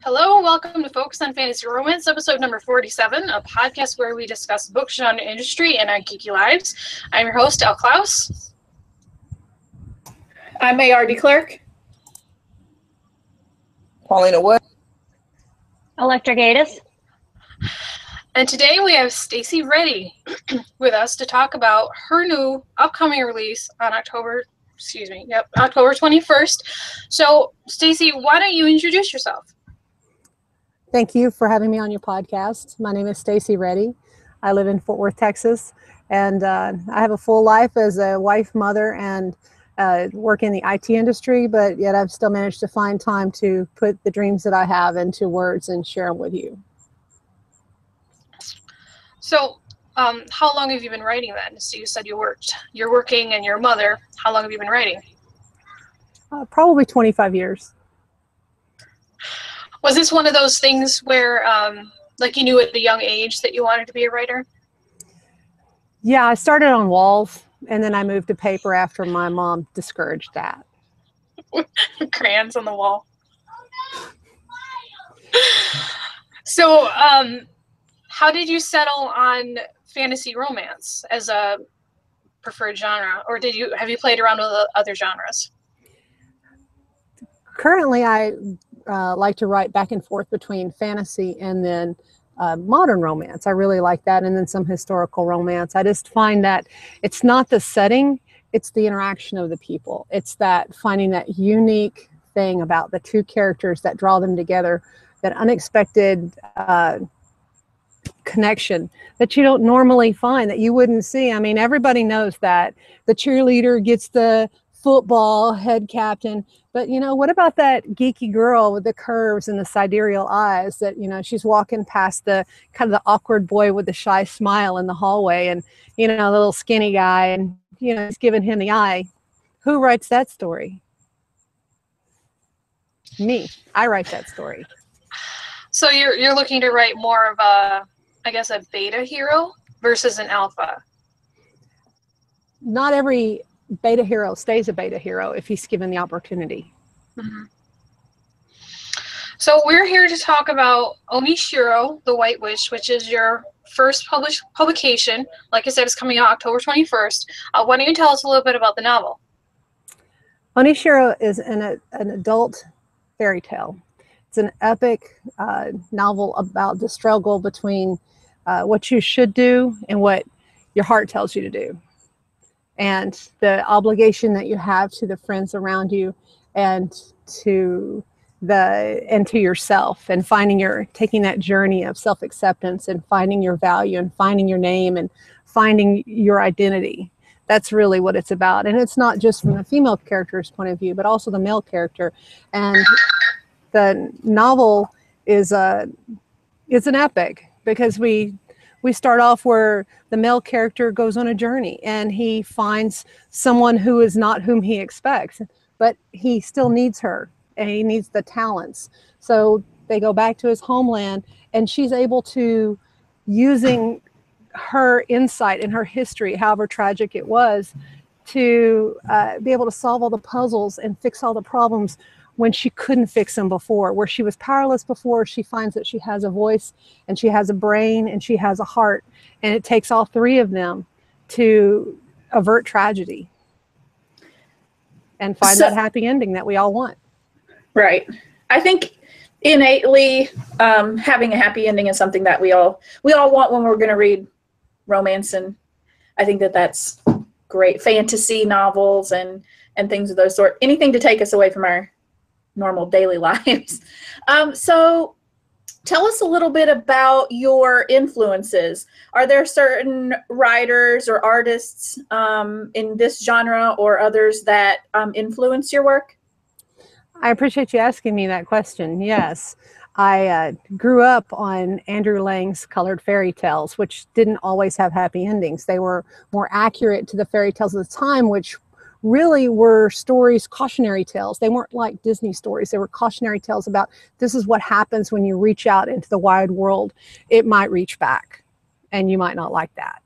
Hello and welcome to Focus on Fantasy Romance, episode number 47, a podcast where we discuss book genre industry and our geeky lives. I'm your host, Elle. I'm A.R.D. Clerk. Paulina what? Electra. And today we have Stacy Reddy with us to talk about her new upcoming release on October 21st. So, Stacy, why don't you introduce yourself? Thank you for having me on your podcast. My name is Stacy Reddy. I live in Fort Worth, Texas, and I have a full life as a wife, mother, and work in the IT industry, but yet I've still managed to find time to put the dreams that I have into words and share them with you. So, how long have you been writing then? So you said you're working and you're a mother. How long have you been writing? Probably 25 years. Was this one of those things where, like, you knew at a young age that you wanted to be a writer? Yeah, I started on walls, and then I moved to paper after my mom discouraged that. Crayons on the wall. So, how did you settle on fantasy romance as a preferred genre, or have you played around with other genres? Currently, I like to write back and forth between fantasy and then modern romance. I really like that, and then some historical romance. I just find that it's not the setting, it's the interaction of the people. It's that finding that unique thing about the two characters that draw them together, that unexpected connection that you don't normally find, that you wouldn't see. I mean, everybody knows that the cheerleader gets the football head captain, but what about that geeky girl with the curves and the sidereal eyes that, she's walking past the kind of the awkward boy with the shy smile in the hallway, and, the little skinny guy, and, he's giving him the eye. Who writes that story? Me. I write that story. So you're looking to write more of a beta hero versus an alpha. Not every beta hero stays a beta hero if he's given the opportunity. Mm-hmm. So we're here to talk about Onishiro, the White Witch, which is your first published publication. Like I said, it's coming out October 21st. Why don't you tell us a little bit about the novel? Onishiro is an adult fairy tale. It's an epic novel about the struggle between what you should do and what your heart tells you to do, and the obligation that you have to the friends around you, and to yourself, and taking that journey of self-acceptance and finding your value and finding your name and finding your identity. That's really what it's about. And it's not just from the female character's point of view, but also the male character. And the novel is an epic, because we start off where the male character goes on a journey and he finds someone who is not whom he expects, but he still needs her and he needs the talents. So they go back to his homeland, and she's able to, using her insight and her history, however tragic it was, to be able to solve all the puzzles and fix all the problems when she couldn't fix them before. Where she was powerless before, she finds that she has a voice, and she has a brain, and she has a heart, and it takes all three of them to avert tragedy and find that happy ending that we all want. Right. I think innately having a happy ending is something that we all want when we're going to read romance, and I think that that's great. Fantasy novels and things of those sort. Anything to take us away from our normal daily lives. So tell us a little bit about your influences. Are there certain writers or artists in this genre or others that influence your work? I appreciate you asking me that question. Yes. I grew up on Andrew Lang's colored fairy tales, which didn't always have happy endings. They were more accurate to the fairy tales of the time, which really were stories, cautionary tales. They weren't like Disney stories. They were cautionary tales about, this is what happens when you reach out into the wide world. It might reach back, and you might not like that.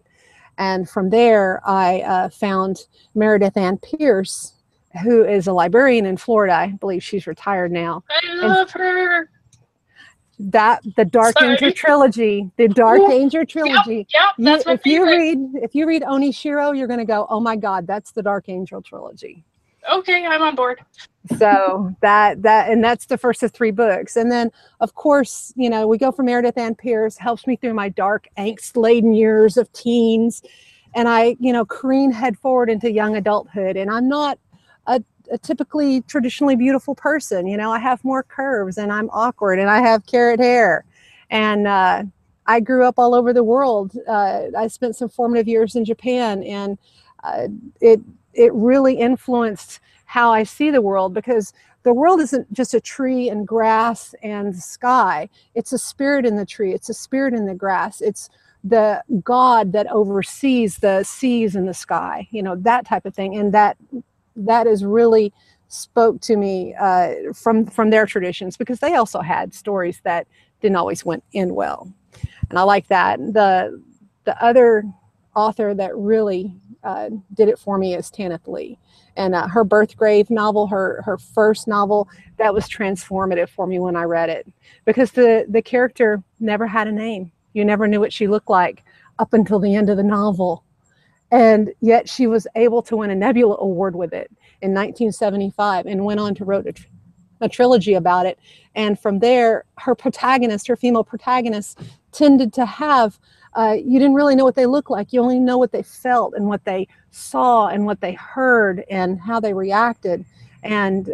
And from there, I found Meredith Ann Pierce, who is a librarian in Florida. I believe she's retired now. I love her. the Dark Sorry. Angel trilogy, the Dark Angel trilogy. Yep, that's my favorite. If you read Onishiro, you're going to go, oh my God, that's the Dark Angel trilogy. Okay, I'm on board. So that's the first of 3 books. And then of course, you know, we go from Meredith Ann Pierce, helps me through my dark angst-laden years of teens. And I, you know, careen head forward into young adulthood. And I'm not a typically traditionally beautiful person. You know, I have more curves and I'm awkward and I have carrot hair. And I grew up all over the world. I spent some formative years in Japan, and it really influenced how I see the world, because the world isn't just a tree and grass and sky. It's a spirit in the tree. It's a spirit in the grass. It's the God that oversees the seas and the sky, you know, that type of thing. And that is really spoke to me from their traditions, because they also had stories that didn't always end well. And I like that. The other author that really did it for me is Tanith Lee. And her Birthgrave novel, her first novel, that was transformative for me when I read it, because the character never had a name. You never knew what she looked like up until the end of the novel. And yet she was able to win a Nebula Award with it in 1975, and went on to write a trilogy about it. And from there, her female protagonist, tended to have, you didn't really know what they looked like. You only know what they felt and what they saw and what they heard and how they reacted. And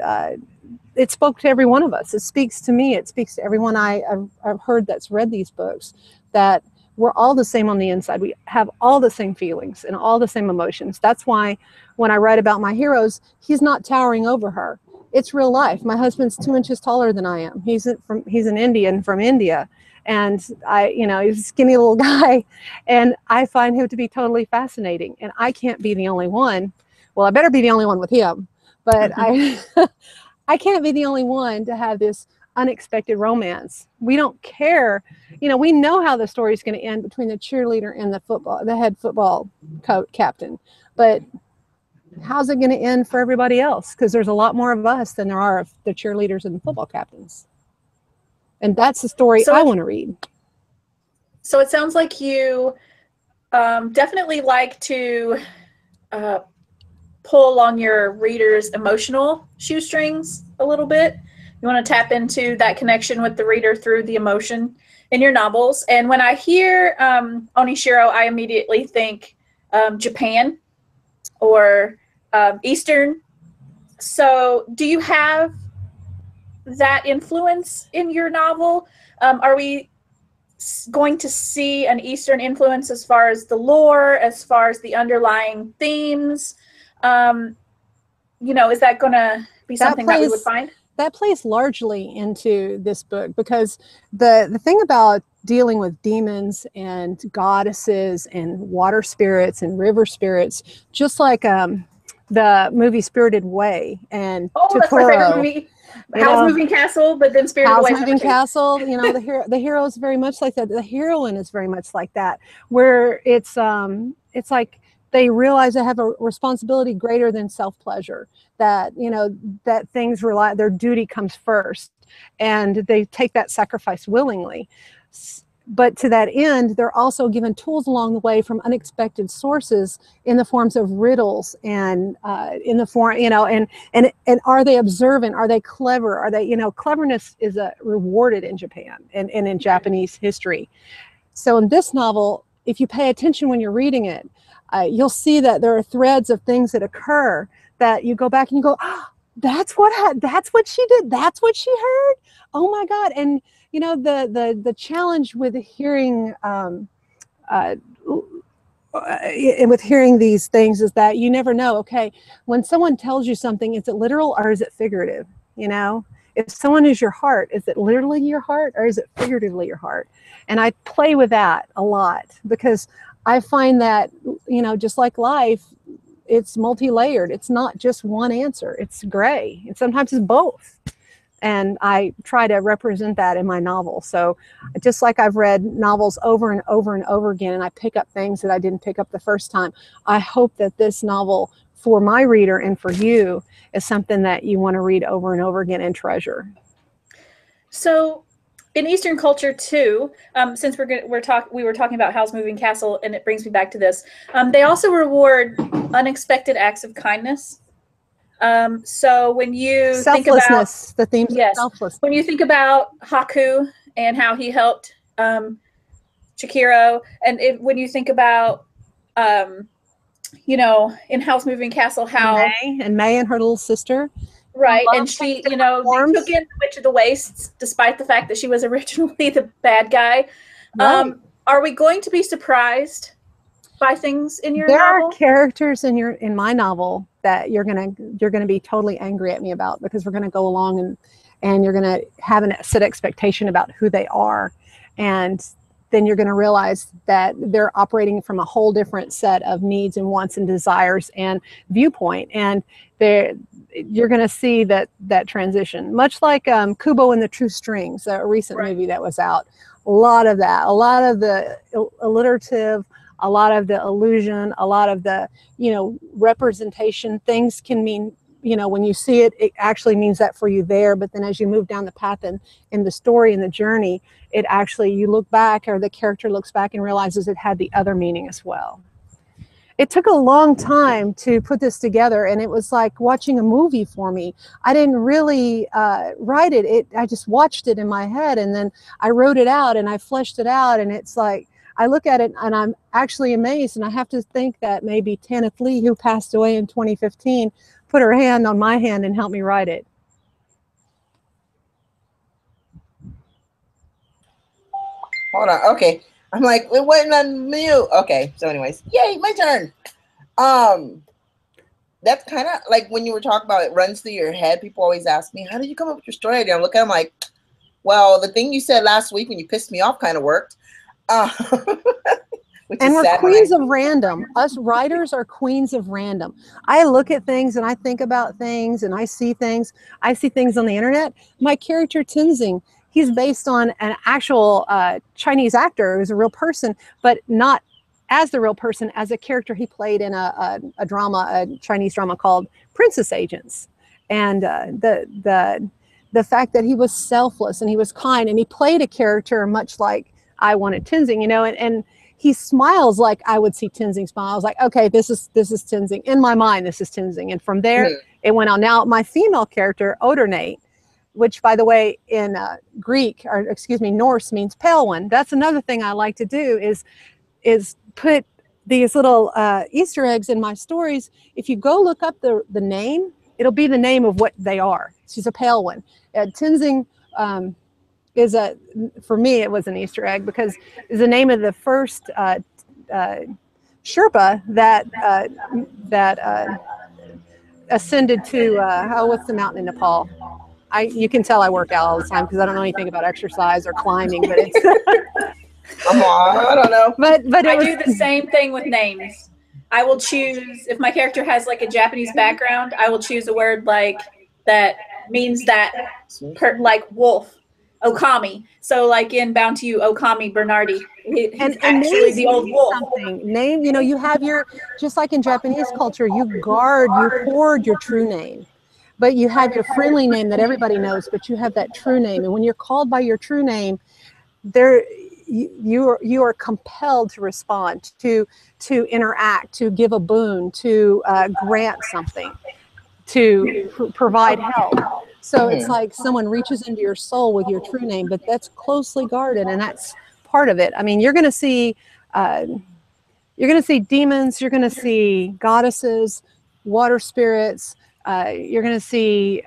it spoke to every one of us. It speaks to me. It speaks to everyone I've heard that's read these books, that we're all the same on the inside. We have all the same feelings and all the same emotions. That's why when I write about my heroes, he's not towering over her. It's real life. My husband's 2 inches taller than I am. He's an Indian from India. And he's a skinny little guy, and I find him to be totally fascinating. And I can't be the only one. Well, I better be the only one with him, but I can't be the only one to have this unexpected romance. We don't care. You know, we know how the story is going to end between the cheerleader and the head football captain, but how's it going to end for everybody else? Because there's a lot more of us than there are of the cheerleaders and the football captains. And that's the story I want to read. So it sounds like you definitely like to pull on your reader's emotional shoestrings a little bit. You want to tap into that connection with the reader through the emotion in your novels. And when I hear Onishiro, I immediately think Japan or Eastern. So do you have that influence in your novel? Are we going to see an Eastern influence as far as the lore, as far as the underlying themes? Is that going to be something that we would find? That plays largely into this book, because the thing about dealing with demons and goddesses and water spirits and river spirits, just like the movie Spirited Away and Totoro. That's my favorite movie. Howl's Moving Castle, but then Spirited Away. Howl's Moving Castle, the hero is very much like that. The heroine is very much like that, where it's like they realize they have a responsibility greater than self-pleasure, that, that things their duty comes first, and they take that sacrifice willingly. But to that end, they're also given tools along the way from unexpected sources in the forms of riddles and in the form, and are they observant? Are they clever? Are they, cleverness is rewarded in Japan and in Japanese history. So in this novel, if you pay attention when you're reading it, you'll see that there are threads of things that occur that you go back and you go, oh, that's what she did. That's what she heard. Oh my God. And the challenge with hearing with hearing these things is that you never know. Okay, when someone tells you something, is it literal or is it figurative? If someone is your heart, is it literally your heart or is it figuratively your heart? And I play with that a lot, because I find that, just like life, it's multi-layered. It's not just one answer. It's gray, and sometimes it's both. And I try to represent that in my novel. So just like I've read novels over and over and over again, and I pick up things that I didn't pick up the first time, I hope that this novel, for my reader and for you, is something that you want to read over and over again and treasure. So in Eastern culture too, since we were talking about Howl's Moving Castle, and it brings me back to this. They also reward unexpected acts of kindness. So when you think about Selflessness, the themes of selflessness. when you think about Haku and how he helped Chikiro, and when you think about you know, in Howl's Moving Castle, how May and her little sister. right, and she, you know, they took in the Witch of the Wastes, despite the fact that she was originally the bad guy. Right. Are we going to be surprised by things in your novel? There are characters in my novel that you're gonna be totally angry at me about, because we're gonna go along and you're gonna have a set expectation about who they are, and then you're going to realize that they're operating from a whole different set of needs and wants and desires and viewpoint. And you're going to see that transition, much like Kubo and the True Strings, a recent movie that was out. A lot of that, a lot of the alliterative, a lot of the illusion, a lot of the, you know, representation. Things can mean, you know, when you see it, it actually means that for you there. But then as you move down the path in the story and the journey, it actually, you look back, or the character looks back and realizes it had the other meaning as well. It took a long time to put this together, and it was like watching a movie for me. I didn't really write it. I just watched it in my head, and then I wrote it out and I fleshed it out. And it's like, I look at it and I'm actually amazed. And I have to think that maybe Tanith Lee, who passed away in 2015, put her hand on my hand and helped me write it. Hold on. Okay. I'm like, it wasn't on mute. Okay. So anyways, yay, my turn. That's kind of like when you were talking about it runs through your head. People always ask me, how did you come up with your story idea? I look at them like, well, the thing you said last week when you pissed me off kind of worked. And we're queens of random. Us writers are queens of random. I look at things and I think about things and I see things. I see things on the internet. My character Tenzing, he's based on an actual Chinese actor who's a real person, but not as the real person, as a character he played in a Chinese drama called Princess Agents. And the fact that he was selfless and he was kind, and he played a character much like I wanted Tenzing, you know, and he smiles like I would see Tenzing smile. I was like, okay, this is Tenzing. In my mind, this is Tenzing. And from there, it went on. Now, my female character, Odernate, which, by the way, in Greek, or excuse me, Norse, means pale one. That's another thing I like to do is put these little Easter eggs in my stories. If you go look up the name, it'll be the name of what they are. She's a pale one. Tenzing for me, it was an Easter egg, because it's the name of the first Sherpa that ascended to what's the mountain in Nepal? You can tell I work out all the time because I don't know anything about exercise or climbing, but it's I don't know. But I do the same thing with names. I will choose, if my character has like a Japanese background, I will choose a word like that means that like wolf. Okami. So like in Bound to You, Okami Bernardi. And actually the old wolf. Name, you know, you have just like in Japanese culture, you hoard your true name. But you have your friendly name that everybody knows, but you have that true name. And when you're called by your true name, you are compelled to respond, to interact, to give a boon, to grant something, to provide help. So it's like someone reaches into your soul with your true name, but that's closely guarded, and that's part of it. I mean, you're going to see demons, you're going to see goddesses, water spirits. You're going to see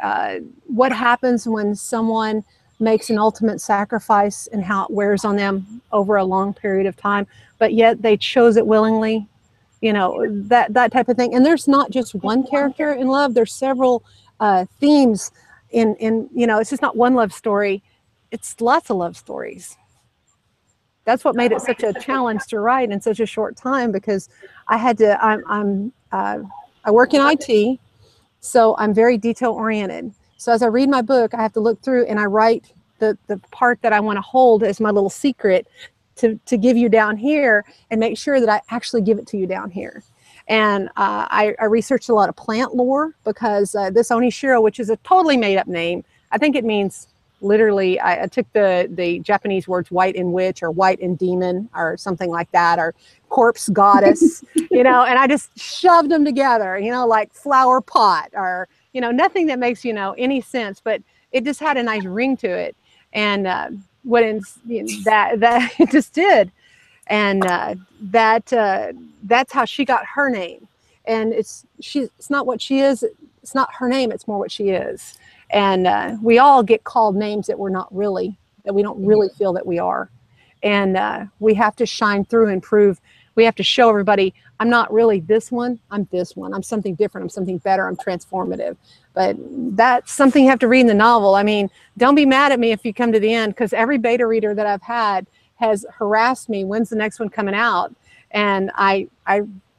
what happens when someone makes an ultimate sacrifice and how it wears on them over a long period of time, but yet they chose it willingly. You know, that type of thing. And there's not just one character in love. There's several themes in you know, it's just not one love story. It's lots of love stories. That's what made it such a challenge to write in such a short time, because I had to, I work in IT, so I'm very detail oriented. So as I read my book, I have to look through and I write the part that I want to hold as my little secret to give you down here, and make sure that I actually give it to you down here. And I researched a lot of plant lore, because this Onishiro, which is a totally made up name, I think it means literally, I took the Japanese words white and witch or white and demon or something like that, or corpse goddess, you know, and I just shoved them together, you know, like flower pot or, you know, nothing that makes, you know, any sense, but it just had a nice ring to it. And that it just did. And that's how she got her name. And it's not what she is. It's not her name. It's more what she is. And we all get called names that we're not really, that we don't really feel that we are. And we have to shine through and prove. We have to show everybody, I'm not really this one. I'm this one. I'm something different. I'm something better. I'm transformative. But that's something you have to read in the novel. I mean, don't be mad at me if you come to the end, because every beta reader that I've had has harassed me. When's the next one coming out? And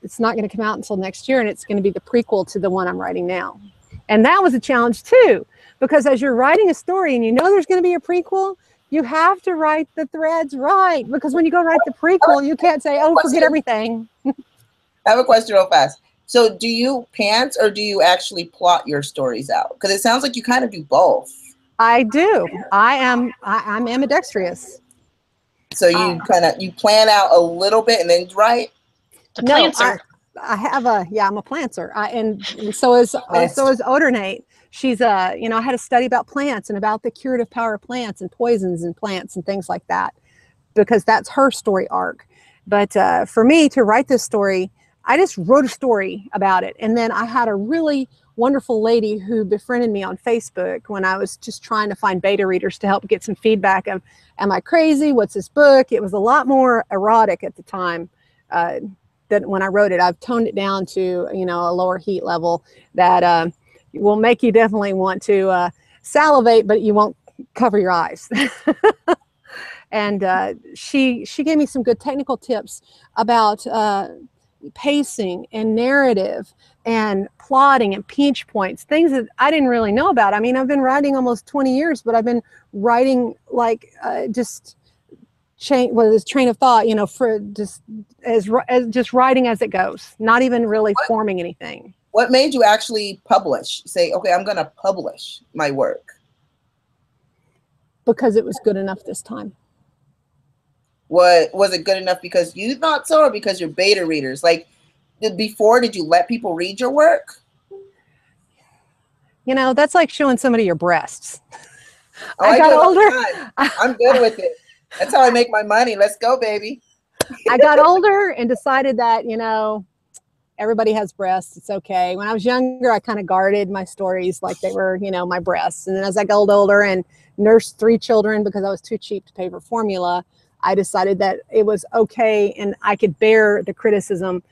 it's not going to come out until next year, and it's going to be the prequel to the one I'm writing now. And that was a challenge too, because as you're writing a story and you know there's going to be a prequel, you have to write the threads right, because when you go write the prequel, you can't say, oh, forget everything. I have a question real fast. So do you pants or do you actually plot your stories out? Because it sounds like you kind of do both. I do. I'm ambidextrous. So you you plan out a little bit and then write? The planter. I have I'm a planter. And so is Odernate. She's you know, I had a study about plants and about the curative power of plants and poisons in plants and things like that, because that's her story arc. But for me to write this story, I just wrote a story about it. And then I had a really wonderful lady who befriended me on Facebook when I was just trying to find beta readers to help get some feedback of, am I crazy? What's this book? It was a lot more erotic at the time than when I wrote it. I've toned it down to, you know, a lower heat level that will make you definitely want to salivate, but you won't cover your eyes. And she gave me some good technical tips about pacing and narrative and plotting and pinch points, things that I didn't really know about. I mean, I've been writing almost 20 years, but I've been writing like train of thought, you know, for just just writing as it goes, not even really forming anything. What made you actually publish? Say, okay, I'm going to publish my work. Because it was good enough this time. What was it good enough because you thought so, or because you're beta readers? Like before, did you let people read your work? You know, that's like showing somebody your breasts. Oh, I got older. I'm good with it. That's how I make my money. Let's go, baby. I got older and decided that, you know, everybody has breasts. It's okay. When I was younger, I kind of guarded my stories like they were, you know, my breasts. And then as I got older and nursed 3 children because I was too cheap to pay for formula, I decided that it was okay and I could bear the criticism.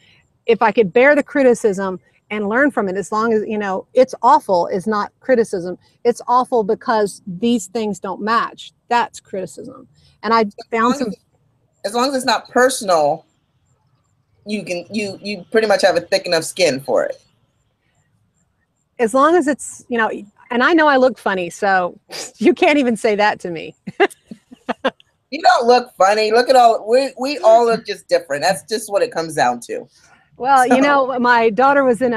If I could bear the criticism and learn from it, as long as, you know, it's awful is not criticism. It's awful because these things don't match. That's criticism. And I found some. As long as it's not personal, you pretty much have a thick enough skin for it. As long as it's, you know, and I know I look funny, so you can't even say that to me. You don't look funny. Look at all, we all look just different. That's just what it comes down to. Well, so. You know, my daughter did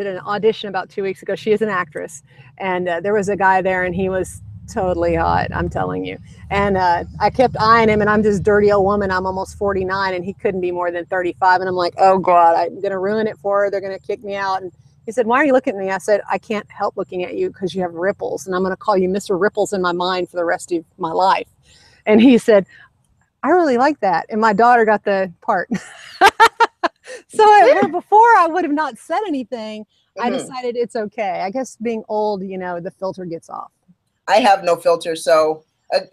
an audition about 2 weeks ago. She is an actress, and there was a guy there and he was totally hot, I'm telling you. And I kept eyeing him, and I'm this dirty old woman. I'm almost 49 and he couldn't be more than 35. And I'm like, oh God, I'm going to ruin it for her. They're going to kick me out. And he said, why are you looking at me? I said, I can't help looking at you because you have ripples, and I'm going to call you Mr. Ripples in my mind for the rest of my life. And he said, I really like that. And my daughter got the part. So before I would have not said anything, I decided it's okay. I guess being old, you know, the filter gets off. I have no filter. So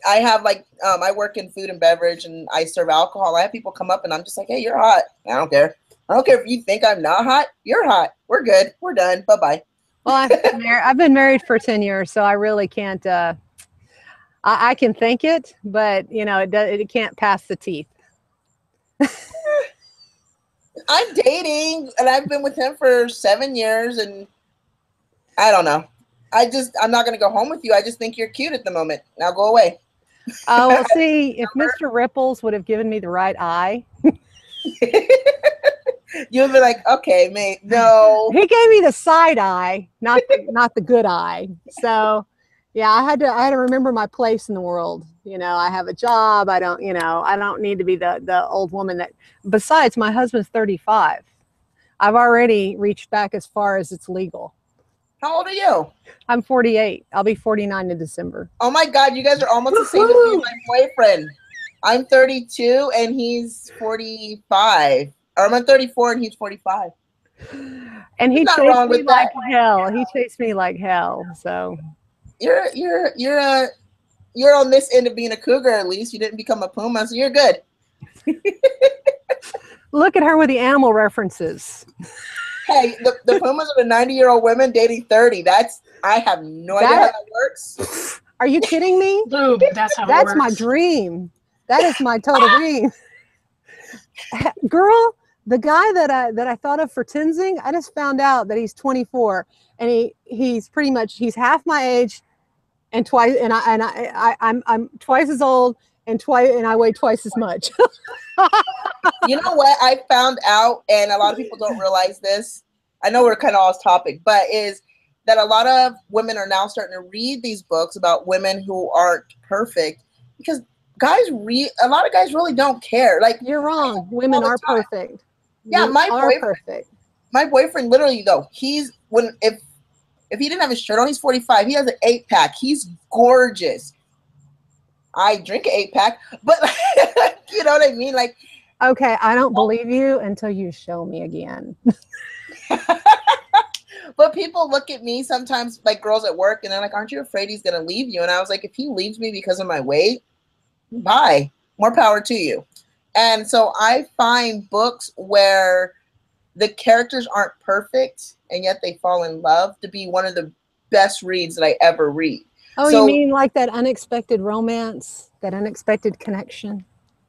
I have like, I work in food and beverage and I serve alcohol. I have people come up and I'm just like, hey, you're hot. I don't care. I don't care if you think I'm not hot. You're hot. We're good. We're done. Bye-bye. Well, I've been married for 10 years, so I really can't, I can think it, but you know, it can't pass the teeth. I'm dating and I've been with him for 7 years and I don't know. I'm not going to go home with you. I just think you're cute at the moment. Now go away. Oh, well, see, if Mr. Ripples would have given me the right eye. You'll be like, okay, mate, no. He gave me the side eye, not the good eye. So, Yeah, I had to remember my place in the world. You know, I have a job. I don't, I don't need to be the old woman that, besides my husband's 35. I've already reached back as far as it's legal. How old are you? I'm 48. I'll be 49 in December. Oh my God, you guys are almost the same as me and my boyfriend. I'm 32 and he's 45. Or I'm 34 and he's 45. And he There's nothing chased wrong me with like that. hell. He chased me like hell. So You're on this end of being a cougar at least. You didn't become a puma, so you're good. look at her with the animal references. Hey, the pumas are the 90-year-old women dating 30. I have no idea how that works. Are you kidding me? Boom. That's how it That's works. my dream. That is my total dream. Girl, the guy that I thought of for Tenzing, I just found out that he's 24 and he's pretty much, he's half my age and twice, and I'm twice as old and I weigh twice as much. You know what I found out, and a lot of people don't realize this. I know we're kind of off topic, but is that a lot of women are now starting to read these books about women who aren't perfect because a lot of guys really don't care. Like, You're wrong. Women are perfect. Yeah, We are perfect. My boyfriend, literally though, if he didn't have his shirt on, he's 45. He has an 8-pack. He's gorgeous. I drink an 8-pack, but you know what I mean? Like, okay, I don't believe you until you show me again. but people look at me sometimes, like girls at work, and they're like, aren't you afraid he's going to leave you? And I was like, if he leaves me because of my weight, bye. More power to you. And so I find books where the characters aren't perfect and yet they fall in love to be one of the best reads that I ever read. Oh, so, you mean like that unexpected romance, that unexpected connection?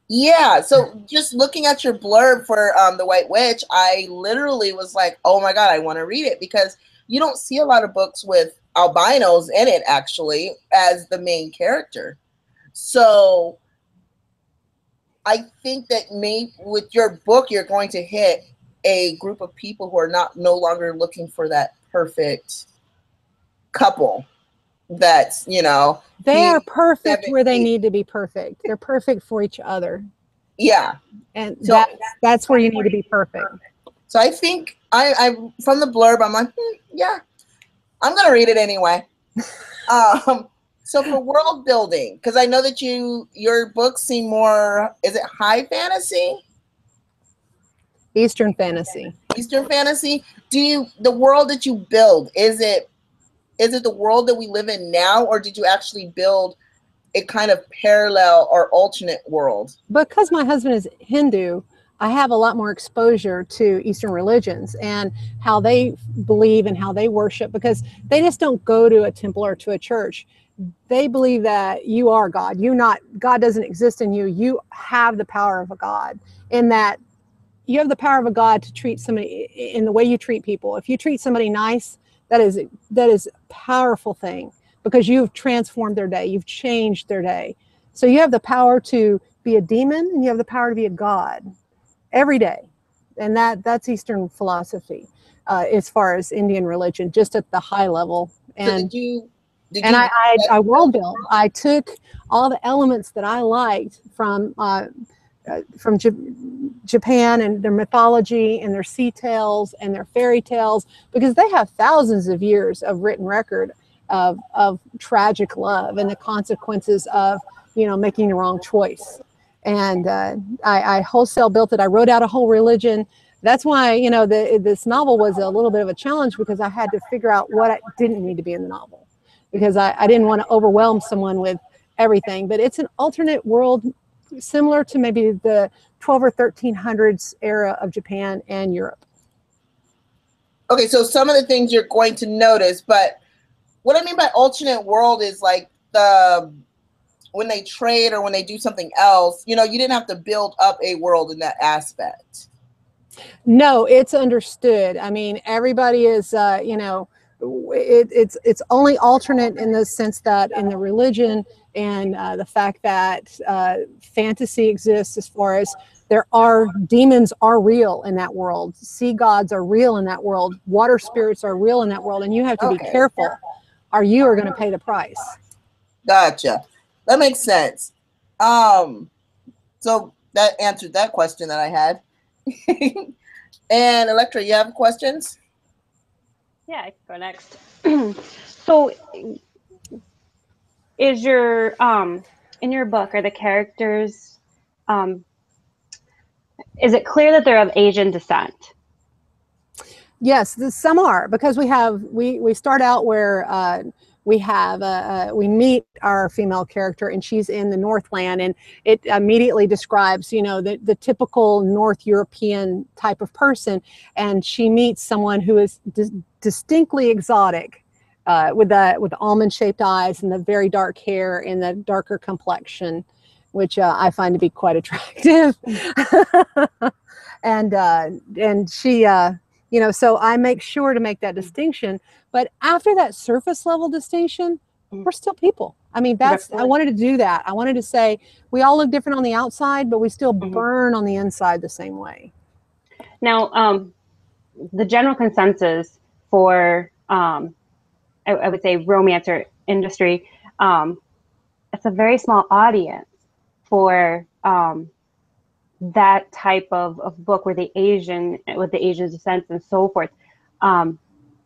Yeah. So just looking at your blurb for The White Witch, I literally was like, oh my God, I want to read it, because you don't see a lot of books with albinos in it actually as the main character. So I think that with your book, you're going to hit a group of people who are no longer looking for that perfect couple. That's, they are perfect where they need to be perfect. They're perfect for each other. Yeah. And so that's where you need to be perfect. So I think I from the blurb, I'm like, yeah, I'm going to read it anyway. So for world building, because I know that your books seem more, is it high fantasy? Eastern fantasy. Eastern fantasy. The world that you build, is it the world that we live in now, or did you actually build a kind of parallel or alternate world? Because my husband is Hindu, I have a lot more exposure to Eastern religions and how they believe and how they worship, because they just don't go to a temple or to a church. They believe that you are God. God doesn't exist in you. You have the power of a God, in that you have the power of a God to treat somebody in the way you treat people. If you treat somebody nice, that is a powerful thing, because you've transformed their day. You've changed their day. So you have the power to be a demon and you have the power to be a God every day. And that's Eastern philosophy, as far as Indian religion, just at the high level. And so I world built. I took all the elements that I liked from Japan and their mythology and their sea tales and their fairy tales, because they have thousands of years of written record of tragic love and the consequences of making the wrong choice. And I wholesale built it. I wrote out a whole religion. That's why this novel was a little bit of a challenge, because I had to figure out what didn't need to be in the novel, because I didn't want to overwhelm someone with everything. But it's an alternate world, similar to maybe the 12 or 1300s era of Japan and Europe. Okay, so some of the things you're going to notice, but what I mean by alternate world is like when they trade or when they do something else, you didn't have to build up a world in that aspect. No, it's understood. I mean, everybody is, it's only alternate in the sense that in the religion and the fact that fantasy exists, as far as demons are real in that world. Sea gods are real in that world. Water spirits are real in that world. And you have to be careful. you are going to pay the price. Gotcha. That makes sense. So that answered that question that I had. And Electra, you have questions? Yeah, I can go next. So is your in your book, are the characters is it clear that they're of Asian descent? Yes, some are, because we start out where we meet our female character, and she's in the Northland, and it immediately describes, you know, the typical North European type of person, and she meets someone who is distinctly exotic, with almond-shaped eyes and the very dark hair and the darker complexion, which I find to be quite attractive. And she, you know, so I make sure to make that distinction. But after that surface level distinction, we're still people. I mean, I wanted to do that. I wanted to say we all look different on the outside, but we still burn on the inside the same way. Now, the general consensus for, I would say, romance or industry, it's a very small audience for that type of book with the Asian descent and so forth.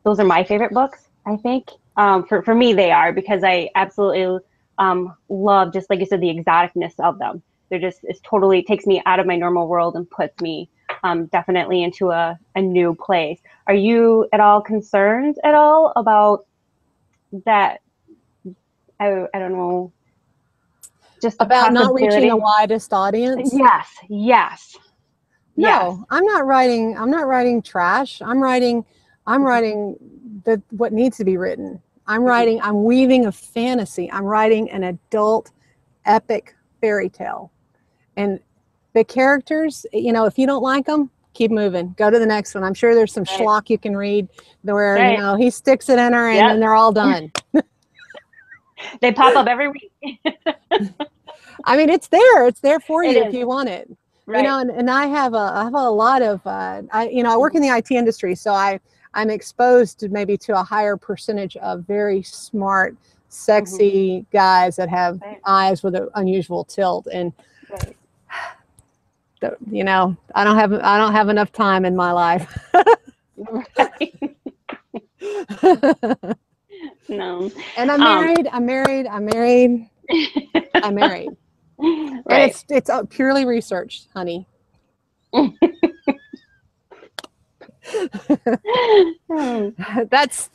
Those are my favorite books, I think. For me, they are, because I absolutely love, just like you said, the exoticness of them. They're just, it takes me out of my normal world and puts me definitely into a new place. Are you at all concerned at all about that? I don't know. Just about not reaching the widest audience? Yes. No, yes. I'm not writing trash. I'm writing what needs to be written. I'm weaving a fantasy. I'm writing an adult epic fairy tale. And the characters, you know, if you don't like them, keep moving. Go to the next one. I'm sure there's some schlock you can read where, you know, he sticks it in her and then they're all done. They pop up every week. I mean, it's there for you if you want it. Right. You know, and I have a lot of, I work in the IT industry, so I'm exposed to maybe to a higher percentage of very smart, sexy guys that have eyes with an unusual tilt. And, you know, I don't have enough time in my life. No. And I'm married. And it's purely researched, honey. That's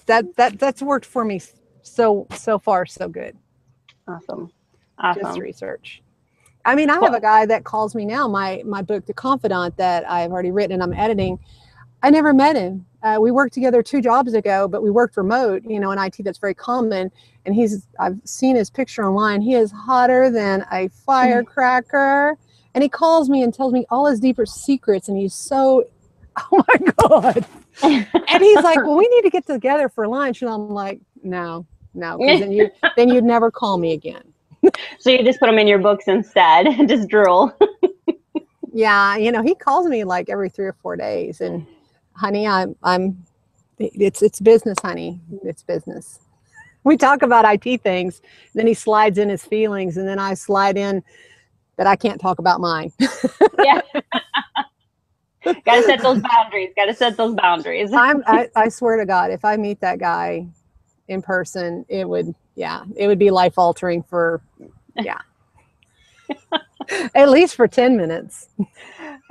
worked for me so far, so good. Awesome. Just research. I mean, I have a guy that calls me now, my book, The Confidant, that I've already written and I'm editing. I never met him. We worked together 2 jobs ago, but we worked remote, you know, in IT, that's very common. And I've seen his picture online. He is hotter than a firecracker. And he calls me and tells me all his deepest secrets. And he's so, oh my God. And he's like, well, we need to get together for lunch. And I'm like, no, because then you'd never call me again. So you just put them in your books instead, just drool. Yeah, you know, he calls me like every 3 or 4 days, and honey, it's business, honey. It's business. We talk about IT things, then he slides in his feelings, and then I slide in that I can't talk about mine. Yeah. Gotta set those boundaries. I swear to God, if I meet that guy in person, it would be life altering for, at least for 10 minutes.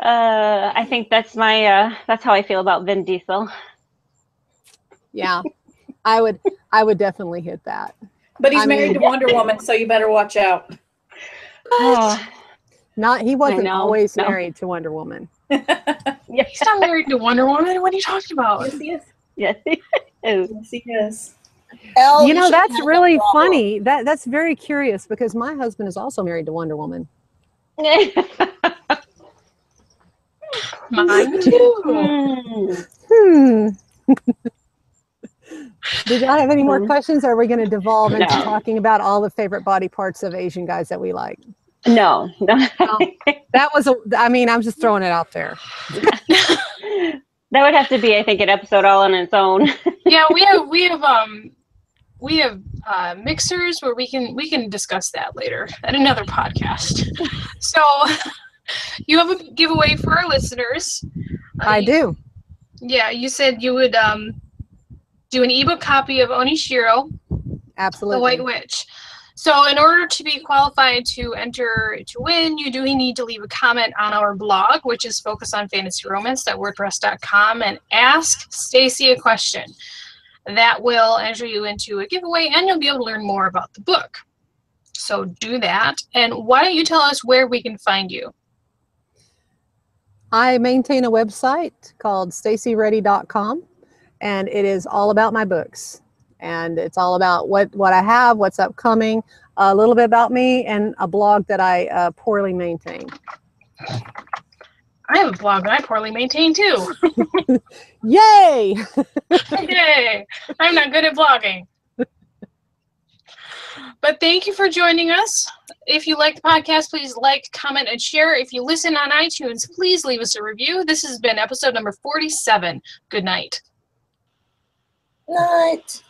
I think that's how I feel about Vin Diesel. Yeah, I would definitely hit that. But he's married to Wonder Woman, so you better watch out. He wasn't always married to Wonder Woman. Yeah, he's not married to Wonder Woman. What are you talking about? Yes, he is. Yes, he is. Yes, he is. Elle, you know, that's really funny. That's very curious, because my husband is also married to Wonder Woman. Mine too. Did y'all have any more questions, or are we going to devolve into talking about all the favorite body parts of Asian guys that we like? No. That was I'm just throwing it out there. That would have to be, I think, an episode all on its own. Yeah, we have we have mixers where we can discuss that later at another podcast. So you have a giveaway for our listeners. I do. Yeah, you said you would do an ebook copy of Onishiro, Absolutely. the White Witch. So in order to be qualified to enter to win, you do need to leave a comment on our blog, which is focusonfantasyromance.wordpress.com, and ask Stacy a question. That will enter you into a giveaway, and you'll be able to learn more about the book. So do that. And why don't you tell us where we can find you? I maintain a website called stacyreddy.com, and it is all about my books. And it's all about what I have, what's upcoming, a little bit about me, and a blog that I poorly maintain. I have a blog that I poorly maintain too. Yay! Yay! I'm not good at blogging. But thank you for joining us. If you like the podcast, please like, comment, and share. If you listen on iTunes, please leave us a review. This has been episode number 47. Good night. Night.